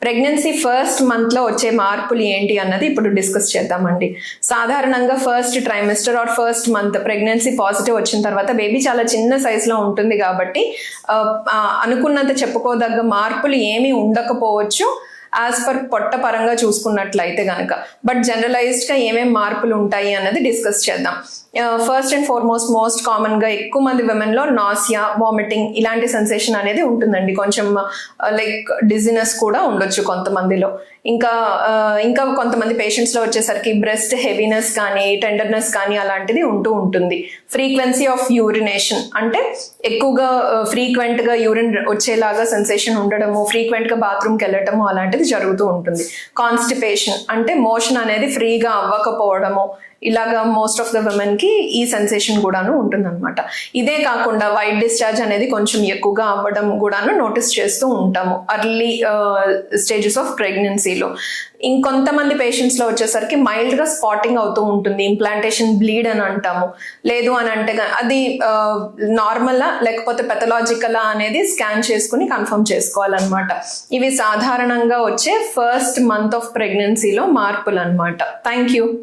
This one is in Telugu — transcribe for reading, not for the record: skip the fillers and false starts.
ప్రెగ్నెన్సీ ఫస్ట్ మంత్లో వచ్చే మార్పులు ఏంటి అన్నది ఇప్పుడు డిస్కస్ చేద్దామండి. సాధారణంగా first trimester or first month pregnancy positive వచ్చిన తర్వాత బేబీ చాలా చిన్న సైజులో ఉంటుంది కాబట్టి అనుకున్నంత చెప్పుకోదగ్గ మార్పులు ఏమీ ఉండకపోవచ్చు యాజ్ పర్ పొట్ట పరంగా చూసుకున్నట్లయితే కనుక. బట్ జనరలైజ్డ్గా ఏమేమి మార్పులు ఉంటాయి అన్నది డిస్కస్ చేద్దాం. ఫస్ట్ అండ్ ఫార్మోస్ట్ మోస్ట్ కామన్గా ఎక్కువ మంది విమెన్లో నాసియా, వామిటింగ్ ఇలాంటి సెన్సేషన్ అనేది ఉంటుందండి. కొంచెం లైక్ డిజినెస్ కూడా ఉండొచ్చు కొంతమందిలో. ఇంకా కొంతమంది పేషెంట్స్లో వచ్చేసరికి బ్రెస్ట్ హెవీనెస్ కానీ టెండర్నెస్ కానీ అలాంటిది ఉంటుంది. ఫ్రీక్వెన్సీ ఆఫ్ యూరినేషన్ అంటే ఎక్కువగా ఫ్రీక్వెంట్గా యూరిన్ వచ్చేలాగా సెన్సేషన్ ఉండడము, ఫ్రీక్వెంట్గా బాత్రూమ్కి వెళ్ళటము అలాంటిది జరుగుతూ ఉంటుంది. కాన్స్టిపేషన్ అంటే మోషన్ అనేది ఫ్రీగా అవ్వకపోవడము, ఇలాగా మోస్ట్ ఆఫ్ ద విమెన్కి ఈ సెన్సేషన్ కూడాను ఉంటుందన్నమాట. ఇదే కాకుండా వైట్ డిశ్చార్జ్ అనేది కొంచెం ఎక్కువగా అవ్వడం కూడాను నోటీస్ చేస్తూ ఉంటాము అర్లీ స్టేజెస్ ఆఫ్ ప్రెగ్నెన్సీలో. ఇంకొంతమంది పేషెంట్స్లో వచ్చేసరికి మైల్డ్గా స్పాటింగ్ అవుతూ ఉంటుంది. ఇంప్లాంటేషన్ బ్లీడ్ అని అంటాము. లేదు అని అంటే అది నార్మలా లేకపోతే పెథలాజికలా అనేది స్కాన్ చేసుకుని కన్ఫర్మ్ చేసుకోవాలన్నమాట. ఇవి సాధారణంగా వచ్చే ఫస్ట్ మంత్ ఆఫ్ ప్రెగ్నెన్సీలో మార్పులు అన్నమాట. Thank you.